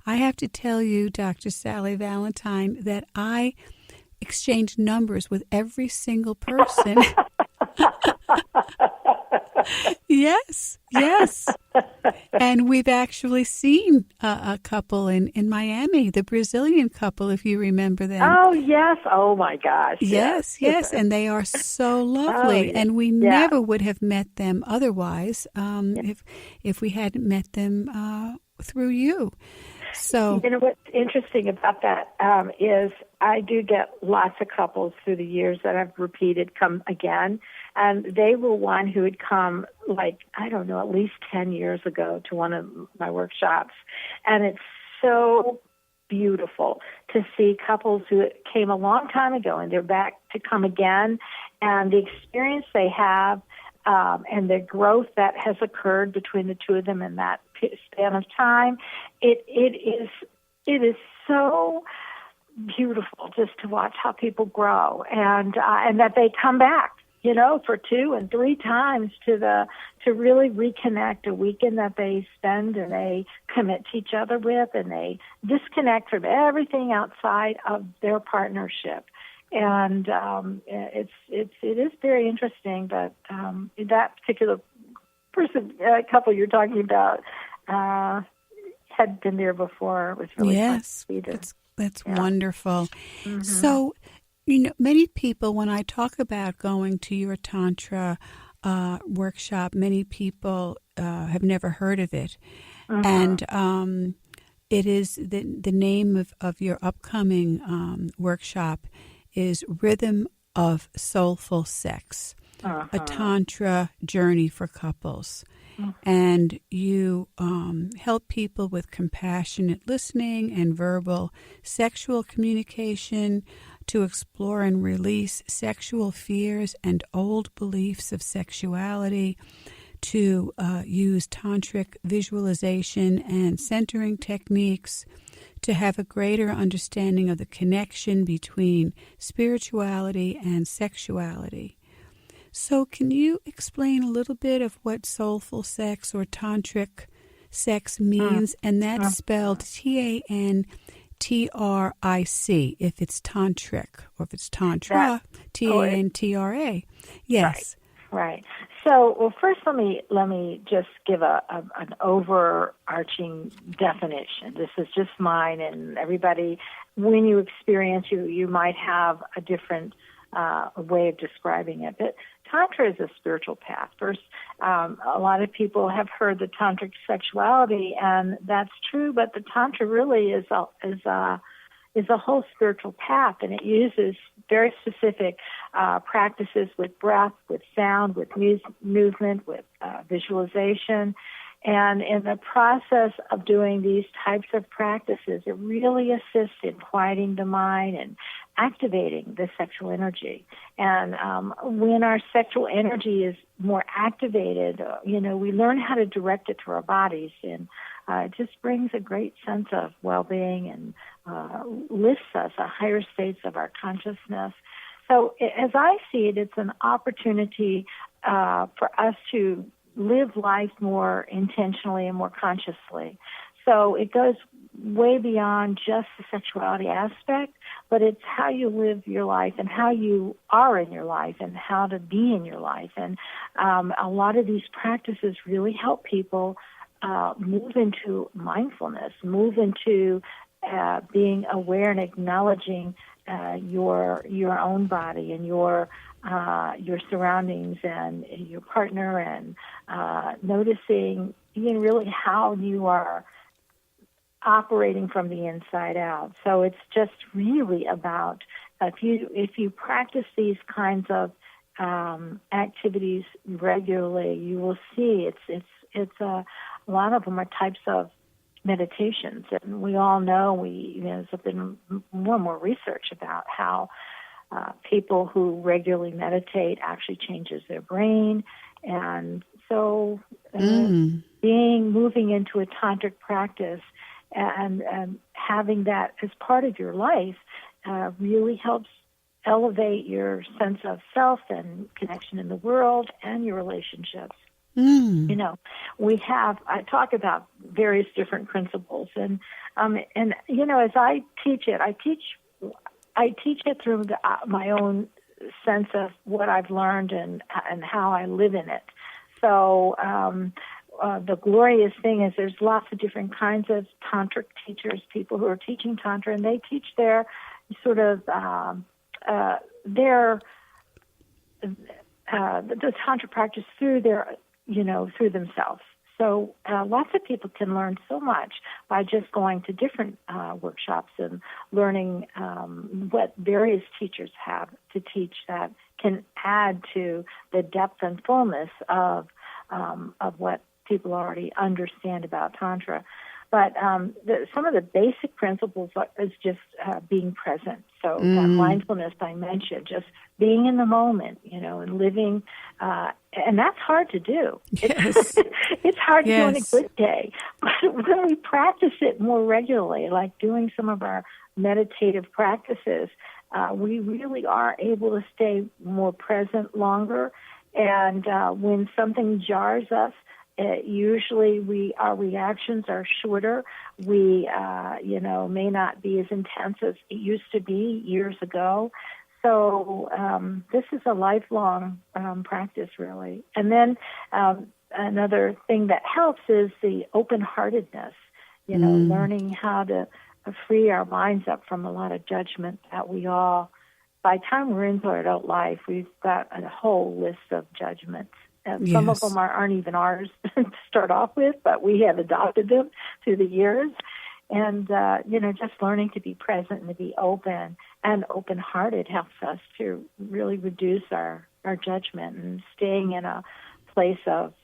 I have to tell you, Dr. Sally Valentine, that I exchange numbers with every single person. Yes. And we've actually seen a couple in Miami, the Brazilian couple, if you remember them. Oh, yes. Oh, my gosh. Yes. And they are so lovely. Oh, and we never would have met them otherwise if we hadn't met them through you. So, you know what's interesting about that is I do get lots of couples through the years that I've repeated come again, and they were one who had come at least 10 years ago to one of my workshops, and it's so beautiful to see couples who came a long time ago and they're back to come again, and the experience they have and the growth that has occurred between the two of them in that span of time, it is so beautiful just to watch how people grow and that they come back, for 2 and 3 times to really reconnect, a weekend that they spend and they commit to each other with, and they disconnect from everything outside of their partnership. And it is very interesting that that particular couple you're talking about had been there before. It was really fun to see them. That's wonderful. Mm-hmm. So, many people, when I talk about going to your Tantra workshop, many people have never heard of it. Mm-hmm. And it is the name of your upcoming workshop is Rhythm of Soulful Sex, a Tantra journey for couples. And you help people with compassionate listening and verbal sexual communication to explore and release sexual fears and old beliefs of sexuality, to use tantric visualization and centering techniques, to have a greater understanding of the connection between spirituality and sexuality. So can you explain a little bit of what soulful sex or tantric sex means? And that's spelled Tantric if it's tantric, or if it's tantra, Tantra. Yes. Right. So, well, first let me just give an overarching definition. This is just mine, and everybody, when you experience, you might have a different way of describing it. But Tantra is a spiritual path. First, a lot of people have heard the tantric sexuality, and that's true. But the Tantra really is a whole spiritual path, and it uses very specific practices with breath, with sound, with movement, with visualization. And in the process of doing these types of practices, it really assists in quieting the mind and activating the sexual energy. And when our sexual energy is more activated, we learn how to direct it to our bodies, and it just brings a great sense of well-being and lifts us to higher states of our consciousness. So as I see it, it's an opportunity for us to live life more intentionally and more consciously. So it goes way beyond just the sexuality aspect, but it's how you live your life and how you are in your life and how to be in your life. And a lot of these practices really help people move into mindfulness, move into being aware and acknowledging your own body and your surroundings and your partner, and noticing really how you are operating from the inside out. So it's just really about if you practice these kinds of activities regularly, you will see it's a lot of them are types of meditations, and we all know there's been more and more research about how people who regularly meditate actually changes their brain. And so moving into a tantric practice and having that as part of your life really helps elevate your sense of self and connection in the world and your relationships. You know, I talk about various different principles, and you know, as I teach it, I teach it through my own sense of what I've learned and how I live in it. So the glorious thing is there's lots of different kinds of tantric teachers, people who are teaching Tantra, and they teach their sort of the Tantra practice through through themselves. So lots of people can learn so much by just going to different workshops and learning what various teachers have to teach that can add to the depth and fullness of what people already understand about Tantra. But some of the basic principles is just being present. So that mindfulness I mentioned, just being in the moment, you know, and living, and that's hard to do. Yes. It's hard to do on a good day. But when we practice it more regularly, like doing some of our meditative practices, we really are able to stay more present longer. And when something jars us, usually our reactions are shorter. We, may not be as intense as it used to be years ago. So this is a lifelong practice, really. And then another thing that helps is the open-heartedness, learning how to free our minds up from a lot of judgment that by the time we're into our adult life, we've got a whole list of judgments. And some of them aren't even ours to start off with, but we have adopted them through the years. And, just learning to be present and to be open and open-hearted helps us to really reduce our judgment and staying in a place of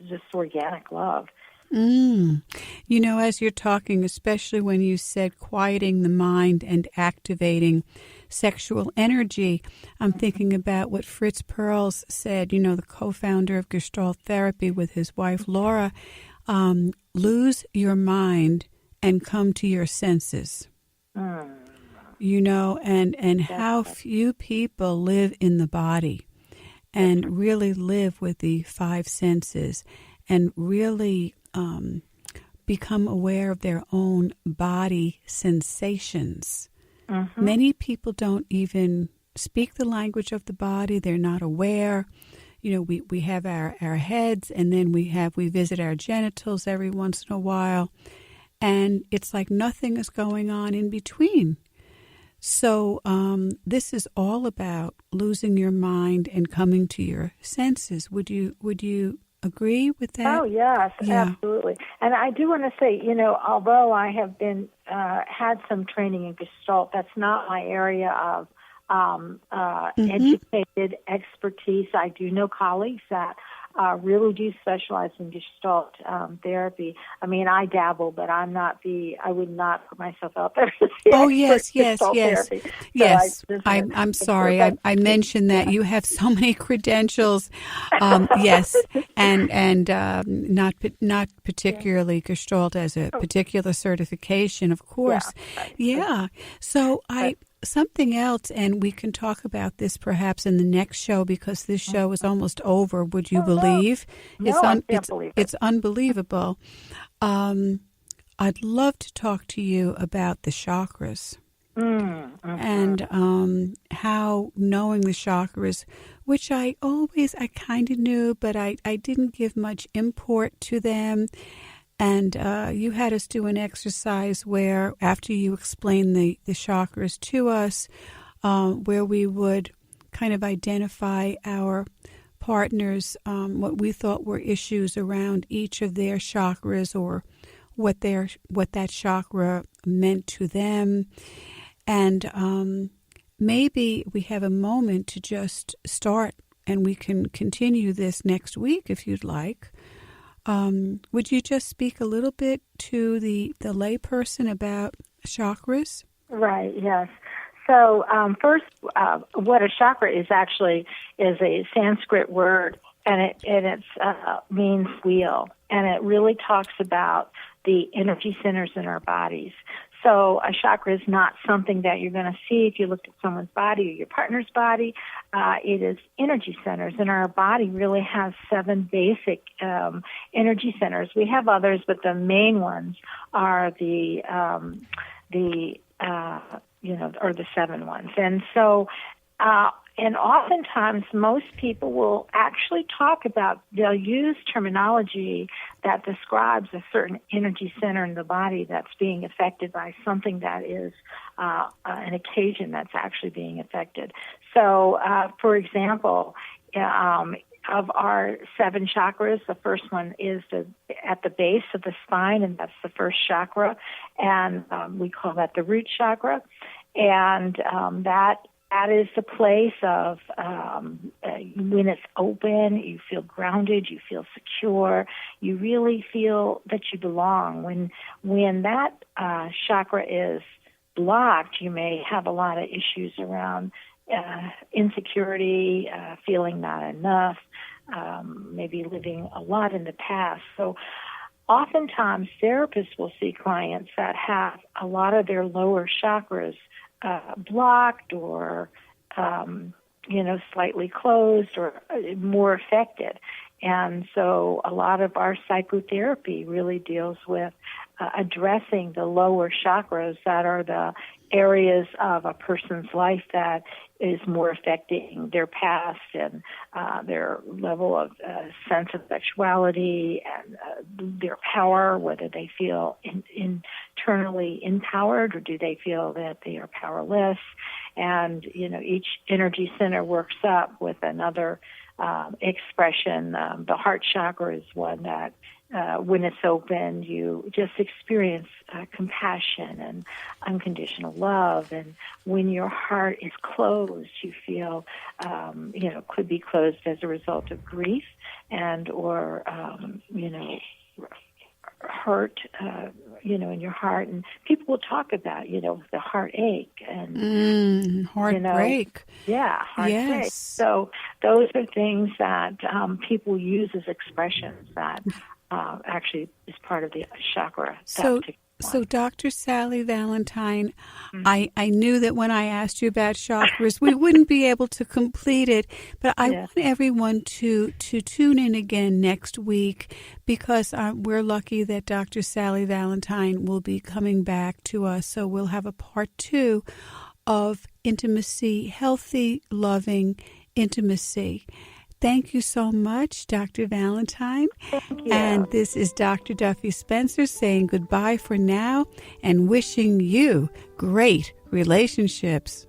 just organic love. As you're talking, especially when you said quieting the mind and activating sexual energy, I'm thinking about what Fritz Perls said, the co-founder of Gestalt Therapy with his wife, Laura, lose your mind and come to your senses. And how few people live in the body and really live with the five senses and really become aware of their own body sensations. Many people don't even speak the language of the body. They're not aware. We have our heads, and then we visit our genitals every once in a while, and it's like nothing is going on in between. So this is all about losing your mind and coming to your senses. Would you agree with that? Oh, yes, absolutely. And I do want to say, although I have been had some training in Gestalt, that's not my area of educated expertise. I do know colleagues that really do specialize in Gestalt therapy. I mean, I dabble, but I would not put myself out there as the expert in Gestalt therapy. Yes. I'm sorry. I mentioned that you have so many credentials. Yes, and not particularly Gestalt as a particular certification, of course. Yeah. So something else, and we can talk about this perhaps in the next show because this show is almost over. Would you believe? No, I can't believe it. It's unbelievable. I'd love to talk to you about the chakras and how knowing the chakras, which I kind of knew, but I didn't give much import to them. And you had us do an exercise where, after you explained the chakras to us, where we would kind of identify our partners, what we thought were issues around each of their chakras or what that chakra meant to them. And maybe we have a moment to just start, and we can continue this next week if you'd like. Would you just speak a little bit to the layperson about chakras? Right, yes. So first, what a chakra is actually is a Sanskrit word, and it means wheel, and it really talks about the energy centers in our bodies. So a chakra is not something that you're going to see if you looked at someone's body or your partner's body. It is energy centers, and our body really has 7 basic energy centers. We have others, but the main ones are the 7 ones. And so, and oftentimes most people will actually they'll use terminology that describes a certain energy center in the body that's being affected by something that is an occasion that's actually being affected. So, for example, of our 7 chakras, the first one is at the base of the spine, and that's the first chakra, and we call that the root chakra. And that is the place of when it's open, you feel grounded, you feel secure, you really feel that you belong. When that chakra is blocked, you may have a lot of issues around insecurity, feeling not enough, maybe living a lot in the past. So oftentimes therapists will see clients that have a lot of their lower chakras blocked or, slightly closed or more affected. And so a lot of our psychotherapy really deals with addressing the lower chakras that are the areas of a person's life that is more affecting their past and their level of sense of sexuality and their power, whether they feel internally empowered or do they feel that they are powerless. And, each energy center works up with another expression. The heart chakra is one that when it's open, you just experience compassion and unconditional love. And when your heart is closed, you feel, could be closed as a result of grief and or, hurt, in your heart. And people will talk about, the heartache and heartbreak. Heartbreak. Yes. So those are things that people use as expressions that actually is part of the chakra. So Dr. Sally Valentine, I knew that when I asked you about chakras, we wouldn't be able to complete it, but I want everyone to tune in again next week because we're lucky that Dr. Sally Valentine will be coming back to us. So we'll have a part 2 of intimacy, healthy, loving intimacy. Thank you so much, Dr. Valentine. Thank you. And this is Dr. Duffy Spencer saying goodbye for now and wishing you great relationships.